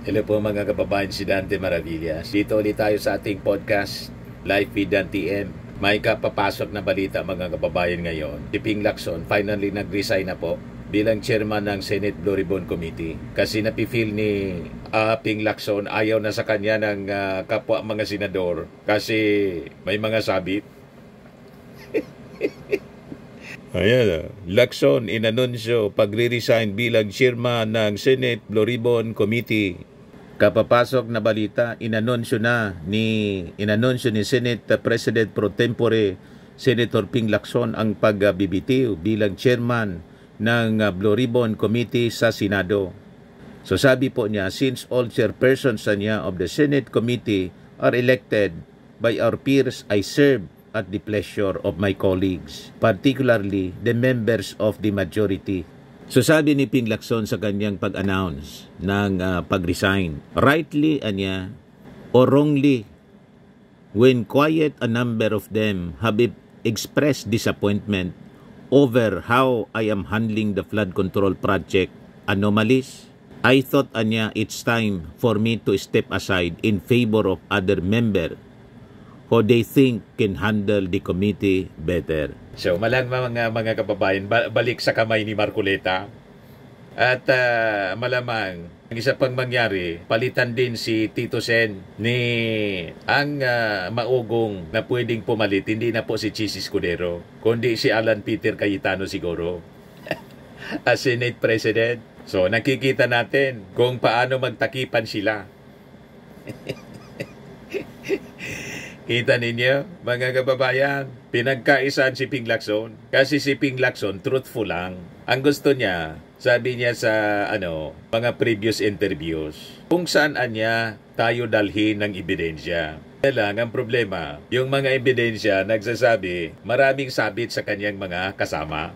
Hello po mga kababayan, si Dante Maravillas. Dito ulit tayo sa ating podcast, Live with Dante M. May kapapasok na balita mga kababayan ngayon. Si Ping Lacson finally nag-resign na po bilang chairman ng Senate Blue Ribbon Committee. Kasi napifeel ni Ping Lacson ayaw na sa kanya ng kapwa mga senador kasi may mga sabit. Ayan, Lacson inanunsyo pagre-resign bilang chairman ng Senate Blue Ribbon Committee. Kapapasok na balita, inanunsyo ni Senate President Pro Tempore Senator Ping Lacson ang pagbibitiw bilang chairman ng Blue Ribbon Committee sa Senado. So sabi po niya, since all chairpersons niya of the Senate Committee are elected by our peers, I serve at the pleasure of my colleagues, particularly the members of the majority. So sabi ni Ping Lacson sa kanyang pag-announce ng pag-resign, rightly or wrongly, when quiet a number of them have expressed disappointment over how I am handling the flood control project anomalies, I thought it's time for me to step aside in favor of other member who they think can handle the committee better. So, mga kababayan, balik sa kamay ni Marcoleta. At malamang, ang isa pang mangyari, palitan din si Tito Sen ni ang maugong na pwedeng pumalit. Hindi na po si Chis Escudero, kundi si Alan Peter Cayetano siguro as Senate President. So, nakikita natin kung paano magtakipan sila. Kita ninyo, mga kababayan, pinagkaisan si Ping Lacson. Kasi si Ping Lacson, truthful lang. Ang gusto niya, sabi niya sa mga previous interviews, kung saan niya tayo dalhin ng ebidensya. Kaya lang, ang problema, yung mga ebidensya nagsasabi, maraming sabit sa kanyang mga kasama.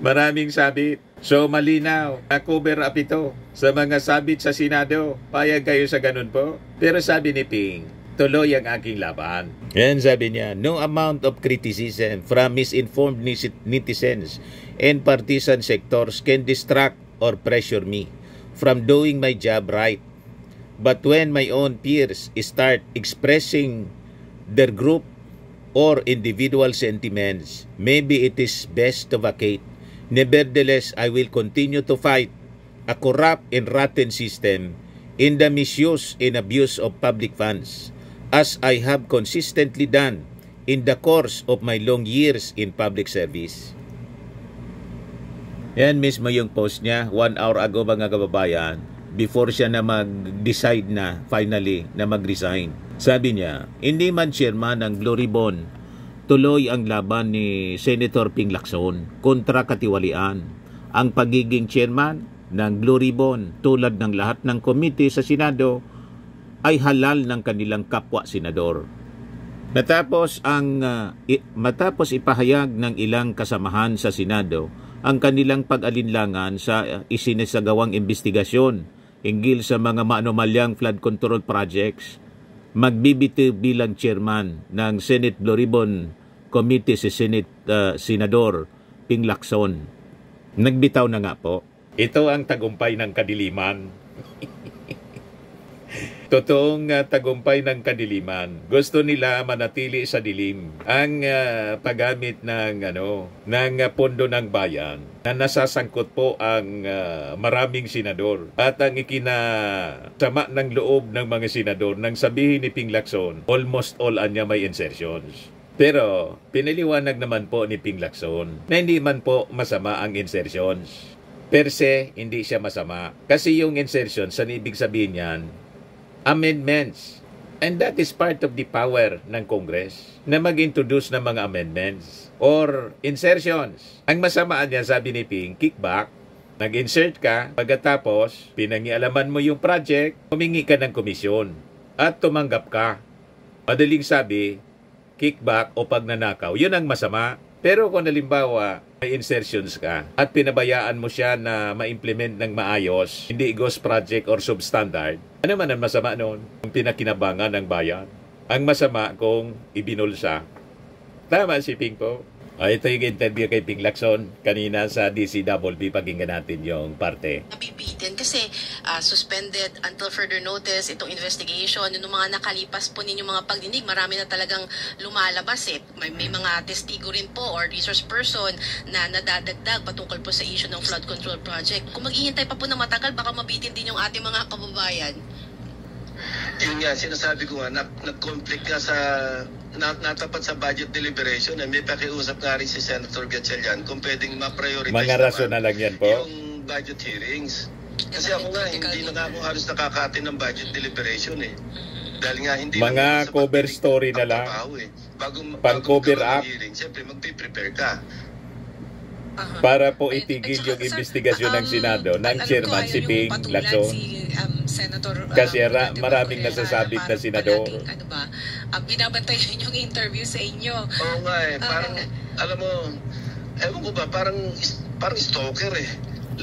Maraming sabit. So malinaw, na-cover up ito sa mga sabit sa Senado. Payag kayo sa ganun po. Pero sabi ni Ping, tuloy ang aking laban. Yan sabi niya, no amount of criticism from misinformed netizens and partisan sectors can distract or pressure me from doing my job right. But when my own peers start expressing their group or individual sentiments, maybe it is best to vacate. Nevertheless, I will continue to fight a corrupt and rotten system in the misuse and abuse of public funds, as I have consistently done in the course of my long years in public service. Yan mismo yung post niya 1 hour ago mga kababayan, before siya na mag-decide na finally na mag-resign. Sabi niya, hindi man chairman ng Blue Ribbon, tuloy ang laban ni Senator Ping Lacson kontra katiwalian. Ang pagiging chairman ng Blue Ribbon tulad ng lahat ng komite sa Senado ay halal ng kanilang kapwa senador. Matapos ipahayag ng ilang kasamahan sa Senado ang kanilang pag-alinlangan sa isinasagawang investigasyon hinggil sa mga maanomalyang flood control projects, magbibitiw bilang chairman ng Senate Blue Ribbon Committee si Senador Ping Lacson. Nagbitaw na nga po. Ito ang tagumpay ng kadiliman. Totoong tagumpay ng kadiliman. Gusto nila manatili sa dilim ang paggamit ng pondo ng bayan na nasasangkot po ang maraming senador. At ang ikinasama ng loob ng mga senador nang sabihin ni Ping Lacson, almost all anya may insertions. Pero pinaliwanag naman po ni Ping Lacson na hindi man po masama ang insertions. Per se, hindi siya masama. Kasi yung insertions, ang ibig sabihin niyan, amendments. And that is part of the power ng Congress na mag-introduce ng mga amendments or insertions. Ang masama niya, sabi ni Ping, kickback. Nag-insert ka, pagkatapos pinangialaman mo yung project, humingi ka ng komisyon at tumanggap ka. Madaling sabi, kickback o pagnanakaw, yun ang masama. Pero kung halimbawa may insertions ka at pinabayaan mo siya na ma-implement ng maayos, hindi ghost project or substandard, ano man ang masama noon? Kung pinakinabangan ng bayan. Ang masama kung ibinulsa. Tama si Ping po. Ito yung interview kay Ping Lacson kanina sa DCWB. Pakinggan natin yung parte. Nabibitin kasi suspended until further notice itong investigation. Yung mga nakalipas po ninyong mga pagdinig, marami na talagang lumalabas eh. May mga testigo rin po or resource person na nadadagdag patungkol po sa issue ng flood control project. Kung maghihintay pa po ng matagal, baka mabitin din yung ating mga kababayan. Yun nga, sinasabi ko nga, nag-conflict nga sa, natapat sa budget deliberation, may pakiusap nga rin si Senator Gatchalian kung pwedeng ma-prioritize Mga rason na lang yan po. Yung budget hearings. Kasi ako nga, hindi na ako halos nakakatin ng budget deliberation eh. Dahil nga, hindi mga cover story na lang. Pang-cover up. Siyempre, magpiprepare ka. Para po itigil yung investigasyon ng Senado ng chairman si Ping Lacson. Kasi maraming nasasabit na senador. Binabantayan yung interview sa inyo. Oo nga eh, parang, alam mo, ewan ko ba, parang stalker eh.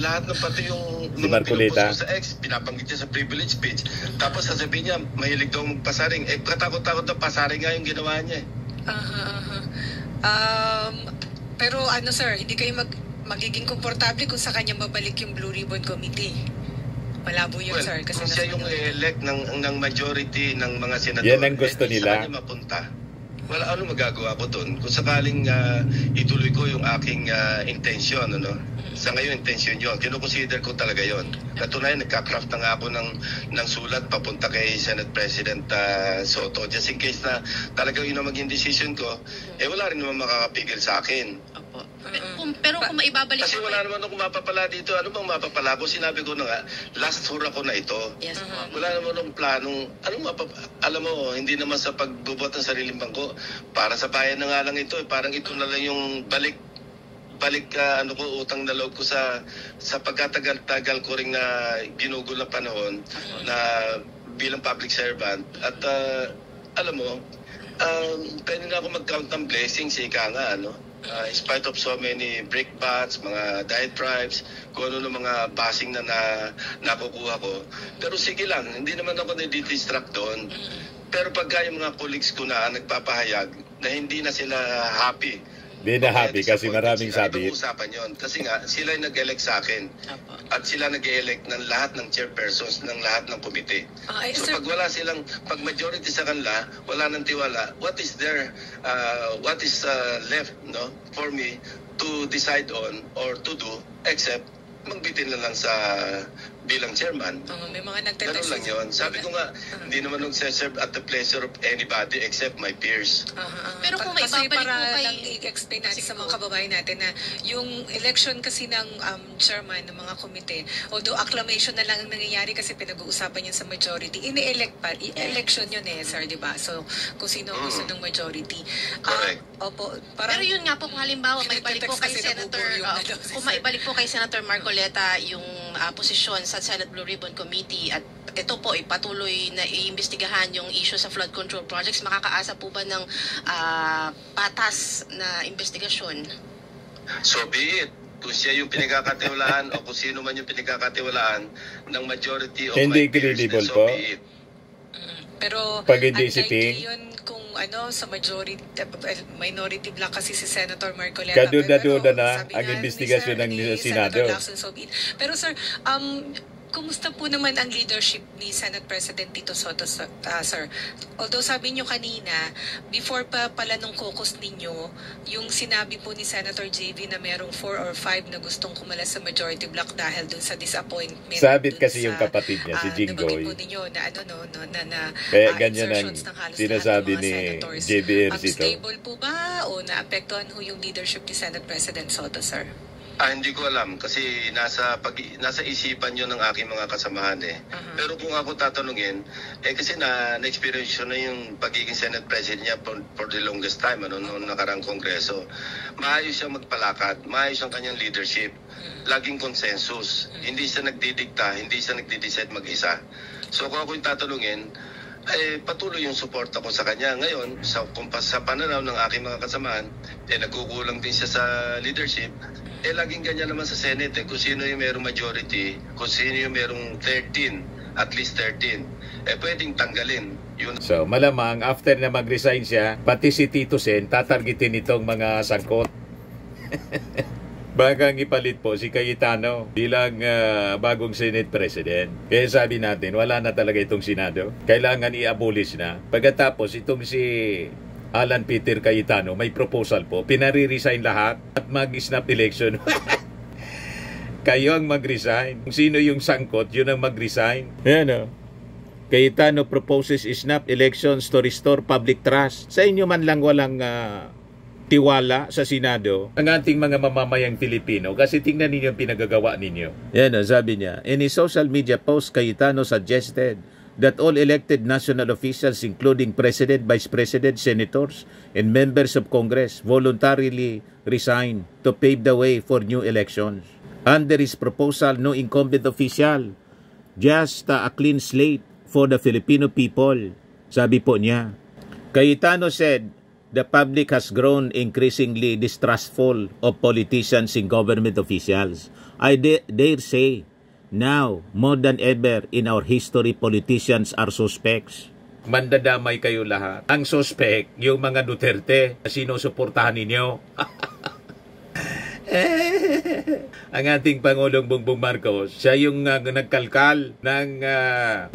Lahat ng pati yung si Marcoleta sa ex, pinabanggit niya sa privilege speech. Tapos sasabihin niya, mahilig daw magpasaring. Katakot-takot na pasaring nga yung ginawa niya eh. Pero sir, hindi kayo magiging komportable kung sa kanya mabalik yung Blue Ribbon Committee. Malabo yun, sir. Kasi kung siya yung elect ng majority ng mga senador, yan ang gusto nila. Sa kanya mapunta. Wala ano magagawa ko doon. Kung sakaling ituloy ko yung aking intention, sa ngayon intention yun. Kino-consider ko talaga yun. Natunayan, nagka-craft na nga ako ng sulat papunta kay Senate President Soto. Just in case na talagang yun ang maging decision ko, wala rin naman makakapigil sa akin. Opo. Pero kung maibabalik kasi wala naman akong mapapala dito. Ano bang mapapala ko? Sinabi ko na nga, last tour ako na ito. Yes, wala naman akong planong, alam mo, hindi naman sa pagbubot ng sariling bangko. Para sa bayan na nga lang ito. Parang ito na lang yung balik utang na loob ko sa pagkatagal-tagal ko ring na ginugol na panahon na bilang public servant. At alam mo, pwede na ako mag-count ng blessings, ika nga, in spite of so many brickbats, mga diatribes, kung ano ng mga basing na nakukuha ko. Pero sige lang, hindi naman ako nadidistract doon. Pero pagka yung mga colleagues ko na nagpapahayag na hindi na sila happy, hindi na happy kasi maraming sabi. Usapan yon. Kasi nga, sila yung nag-elect sa akin. At sila nag-elect ng lahat ng chairpersons ng lahat ng komite. So pag majority sa kanila, wala nang tiwala, what is left for me to decide on or to do except magbitin na lang sa bilang chairman. May mga nagtetest. Ganun lang yun. Sabi ko nga, hindi naman nag-serve at the pleasure of anybody except my peers. Pero kung may kasi babalik para po kay... lang i-explain natin sa mga kababayan natin na yung election kasi ng chairman ng mga komite, although acclamation na lang ang nangyayari kasi pinag-uusapan yun sa majority, ini-elect pa. Election yun sir, di ba? So, kung sino ang gusto ng majority. Correct. Opo, Pero yun nga po, kung halimbawa, maibalik po kay Senator, kung maibalik po kay Senator Marcoleta yung posisyon sa Senate Blue Ribbon Committee at ito po patuloy na iimbestigahan yung issue sa flood control projects, makakaasa po ba ng patas na investigasyon? So be it. Kung siya yung pinagkakatiwalaan o kung sino man yung pinagkakatiwalaan ng majority of hindi my peers, credible so po. be it. pero pag hindi si unlikely Ping, yun kung sa majority, minority block kasi si Senator Marcoleta. kaduda-duda Pero na sabi ang nga investigasyon ng ni Senado. Senator Lacson, so be it. Pero sir, kumusta po naman ang leadership ni Senate President Tito Soto, sir? Although sabi nyo kanina, before pa pala nung caucus ninyo, yung sinabi po ni Senator JV na merong 4 or 5 na gustong kumalas sa majority block dahil dun sa disappointment. Sabit kasi yung kapatid niya, si Jinggoy. Po ninyo na Kaya ganyan ang insertions ng halos sinasabi lahat ng mga ni senators. JBR Zito. Stable po ba o naapektuhan ho yung leadership ni Senate President Soto, sir? Hindi ko alam kasi nasa isipan yun ng aking mga kasamahan Pero kung ako tatanungin, kasi na-experience na yung pagiging Senate President niya for the longest time, noong nakarang kongreso. Maayos siyang magpalakad, maayos ang kanyang leadership, laging consensus. Hindi siya nagdidikta, hindi siya nagdidecide mag-isa. So kung ako yung tatanungin, patuloy yung suporta ko sa kanya. Ngayon, sa pananaw ng aking mga kasamahan, nagkukulang din siya sa leadership. Laging ganyan naman sa Senate. Kung sino yung merong majority, kung sino yung merong 13, at least 13, pwedeng tanggalin. Yun. So, malamang, after na mag-resign siya, pati si Tito Sen, tatargetin itong mga sangkot Baka ipalit po si Cayetano bilang bagong Senate President. Kaya sabi natin, wala na talaga itong Senado. Kailangan i-abolish na. Pagkatapos, itong si Alan Peter Cayetano, may proposal po. Pinare-resign lahat at mag-snap election. Kayo ang mag-resign. Kung sino yung sangkot, yun ang mag-resign. Ayan o. Cayetano proposes snap elections to restore public trust. Sa inyo man lang walang tiwala sa Senado ang ating mga mamamayang Pilipino kasi tingnan ninyo ang pinagagawa ninyo. Yan o, sabi niya. In his social media post, Cayetano suggested that all elected national officials including President, Vice President, Senators, and members of Congress voluntarily resign to pave the way for new elections. Under his proposal, no incumbent official, just a clean slate for the Filipino people, sabi po niya. Cayetano said, the public has grown increasingly distrustful of politicians and government officials. I dare say, now, more than ever in our history, politicians are suspects. Mandadamay kayo lahat. Ang suspect, yung mga Duterte na sinusuportahan ninyo. Ang ating Pangulong Bongbong Marcos, siya yung nagkalkal ng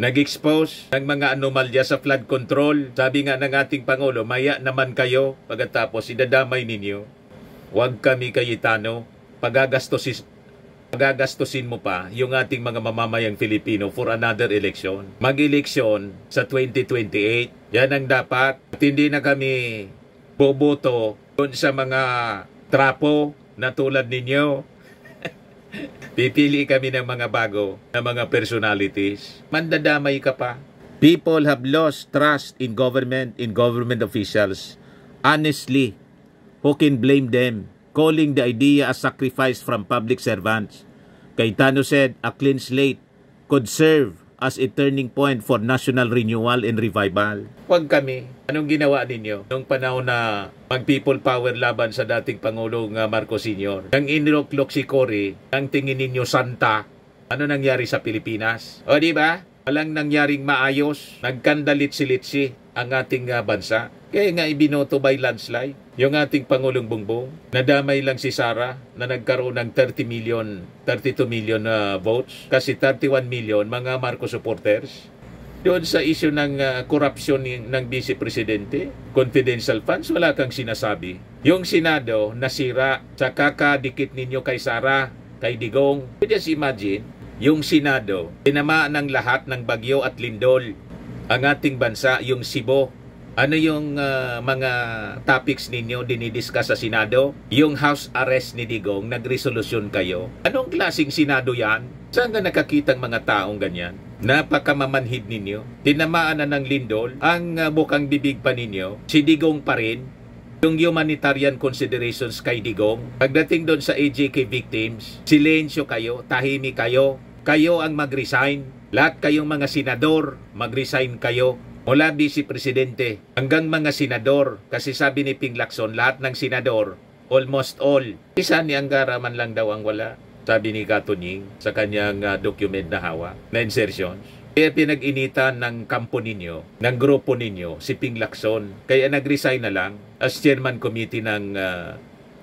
nag-expose ng mga anomalya sa flood control. Sabi nga ng ating Pangulo, maya naman kayo pagkatapos idadamay ninyo. Huwag kami Cayetano, pagagastosin mo pa yung ating mga mamamayang Filipino for another election. Mag-eleksyon sa 2028. Yan ang dapat. At hindi na kami boboto doon sa mga trapo na tulad ninyo. Pipili kami ng mga bago na mga personalities. Mandadamay ka pa. People have lost trust in government officials. Honestly, who can blame them? Calling the idea a sacrifice from public servants. Cayetano said a clean slate could serve as a turning point for national renewal and revival. Huwag kami. Anong ginawa ninyo nung panahon na mag-people power laban sa dating Pangulong Marcos Sr.? Nang iniloklok si Cory, nang tingin ninyo santa, ano nangyari sa Pilipinas? O di ba? Walang nangyaring maayos. Nagkandalit-silitsi ang ating bansa. Kaya nga ibinoto by landslide yung ating Pangulong Bongbong. Nadamay lang si Sara na nagkaroon ng 32 million votes. Kasi 31 million mga Marcos supporters. Doon sa issue ng korupsyon ng Vice Presidente, confidential funds, wala kang sinasabi. Yung Senado, nasira sa kakadikit ninyo kay Sara, kay Digong. Just imagine, yung Senado, tinamaan ng lahat ng bagyo at lindol. Ang ating bansa, yung Cebu. Ano yung mga topics ninyo dinidiscuss sa Senado? Yung house arrest ni Digong, nagresolusyon kayo. Anong klaseng Senado yan? Saan ka nakakitang mga taong ganyan? Napakamamanhid ninyo. Tinamaan na ng lindol. Ang bukang bibig pa ninyo, si Digong pa rin. Yung humanitarian considerations kay Digong. Pagdating doon sa AJK victims, silensyo kayo, tahimik kayo. Kayo ang mag-resign. Lahat kayong mga senador, mag-resign kayo. Mula Vice Presidente hanggang mga senador. Kasi sabi ni Ping Lacson, lahat ng senador, almost all. Isa ni Angara man lang daw ang wala. Sabi ni Katunying sa kanyang document na hawak, na insertions. Kaya pinag-initan ng kampo ninyo, ng grupo ninyo, si Ping Lacson. Kaya nag-resign na lang as chairman committee ng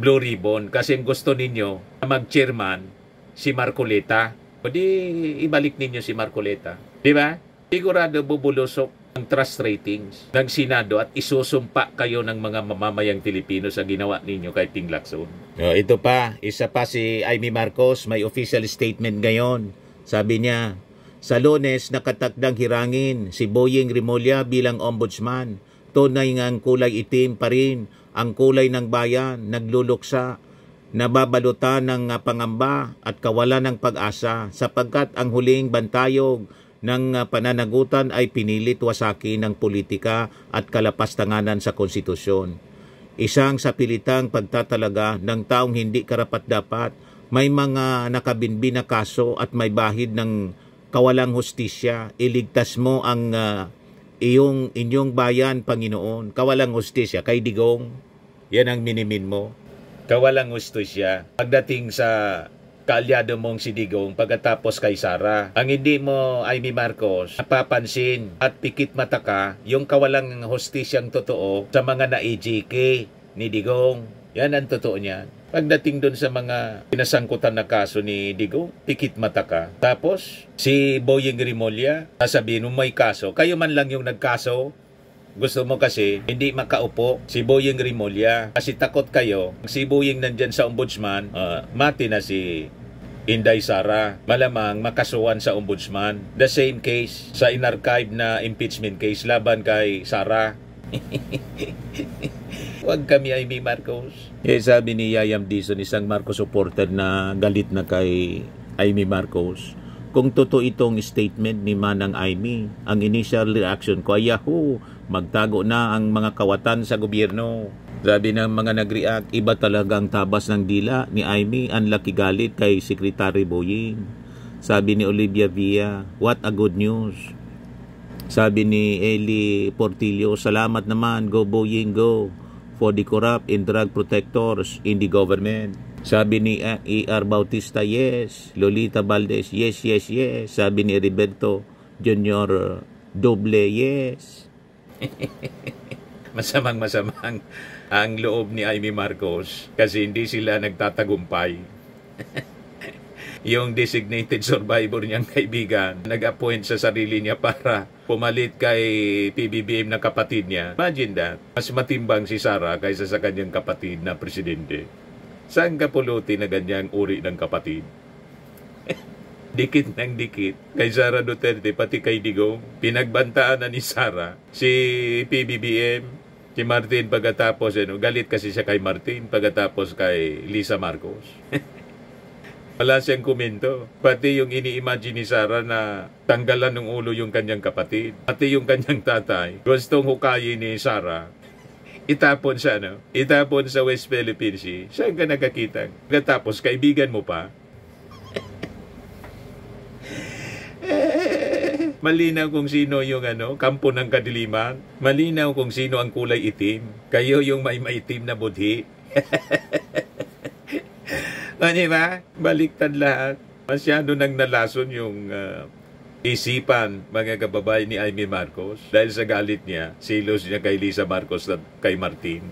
Blue Ribbon. Kasi gusto ninyo na mag-chairman si Marcoleta. O di ibalik ninyo si Marcoleta. Di ba? Sigurado bubulusok ang trust ratings ng Senado at isusumpa kayo ng mga mamamayang Pilipino sa ginawa ninyo kay Ping Lacson. Ito pa, isa pa si Amy Marcos, may official statement ngayon. Sabi niya, sa Lunes nakatakdang hirangin si Boying Rimulya bilang ombudsman. Tunay ngang kulay itim pa rin ang kulay ng bayan, nagluluksa, nababalutan ng pangamba at kawalan ng pag-asa sapagkat ang huling bantayog ng pananagutan ay pinilit wasaki ng politika at kalapastanganan sa konstitusyon. Isang sapilitang pagtatalaga ng taong hindi karapat-dapat, may mga nakabinbin na kaso at may bahid ng kawalang hustisya. Iligtas mo ang inyong bayan, Panginoon. Kawalang hustisya kay Digong. Yan ang minimin mo. Kawalang hustisya. Pagdating sa kaalyado mong si Digong pagkatapos kay Sara. Ang hindi mo, Amy Marcos, napapansin at pikit mata ka yung kawalang hostisyang totoo sa mga na-AJK ni Digong. Yan ang totoo niya. Pagdating doon sa mga pinasangkutan na kaso ni Digong, tikit mata ka. Tapos, si Boyeng Rimulya, sasabihin mo may kaso. Kayo man lang yung nagkaso. Gusto mo kasi hindi makaupo si Boyeng Rimulya. Kasi takot kayo. Si Boyeng nandyan sa ombudsman, mati na si Inday Sara. Malamang makasuhan sa ombudsman. The same case sa inarchive na impeachment case laban kay Sara. Huwag kami Amy Marcos. Sabi ni Yayam Dizon, isang Marcos supporter na galit na kay Amy Marcos. Kung totoo itong statement ni Manang Amy, ang initial reaction ko ay yahoo, magtago na ang mga kawatan sa gobyerno. Sabi ng mga nag-react, iba talaga ang tabas ng dila ni Amy, ang laki galit kay Secretary Boyeng. Sabi ni Olivia Villa, what a good news. Sabi ni Eli Portillo, salamat naman, go Boyeng, go for the corrupt and drug protectors in the government. Sabi ni E.R. Bautista, yes. Lolita Valdez, yes, yes, yes. Sabi ni Heriberto Jr. Doble, yes. Masamang ang loob ni Amy Marcos kasi hindi sila nagtatagumpay. Yung designated survivor niyang kaibigan, nag-appoint sa sarili niya para pumalit kay PBBM na kapatid niya. Imagine that. Mas matimbang si Sara kaysa sa kanyang kapatid na presidente. Saan ka puluti na ganyang uri ng kapatid? Dikit ng dikit kay Sara Duterte pati kay Digong. Pinagbantaan na ni Sara si PBBM, si Martin pagkatapos, galit kasi siya kay Martin pagkatapos kay Lisa Marcos. Wala siyang komento. Pati yung ini-imagine ni Sara na tanggalan ng ulo yung kanyang kapatid. Pati yung kanyang tatay. Gustong hukayin ni Sara. Itapon sa West Philippine Sea. Saan ka nakakita? Pagkatapos, kaibigan mo pa. Malinaw kung sino yung kampo ng kadiliman. Malinaw kung sino ang kulay itim. Kayo yung may maitim na budhi. Diba? Baliktad lahat. Masyado nang nalason yung isipan, mga kababayan ni Amy Marcos. Dahil sa galit niya, silos niya kay Lisa Marcos at kay Martin.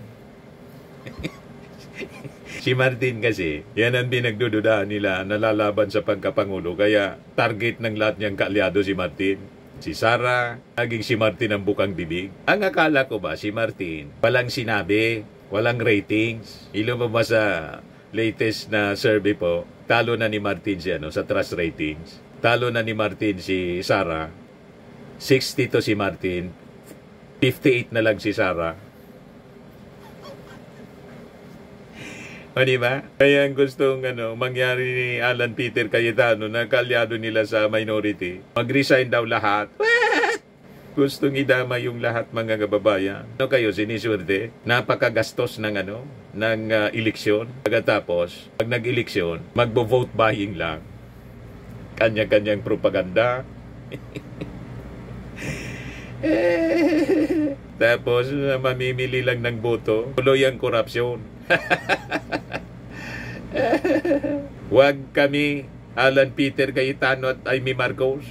Si Martin kasi, yan ang pinagdududahan nila, nalalaban sa pagkapangulo. Kaya target ng lahat niyang kaalyado si Martin. Si Sara, naging si Martin ang bukang bibig. Ang akala ko ba, si Martin, walang sinabi, walang ratings. Ilo ba sa latest na survey po, talo na ni Martin si sa trust ratings. Talo na ni Martin si Sara. 60 to si Martin. 58 na lang si Sara. O diba? Kaya ang gustong mangyari ni Alan Peter Cayetano na kaalyado nila sa minority, mag-resign daw lahat. Gustong idama yung lahat, mga kababayan. Kayo siniswerte? Napakagastos ng eleksyon. Pagkatapos, pag nag-eleksyon, magbo-vote buying lang. Kanya-kanyang propaganda. Tapos, mamimili lang ng boto. Tuloy ang korupsyon. Huwag kami, Alan Peter Cayetano at Amy Marcos,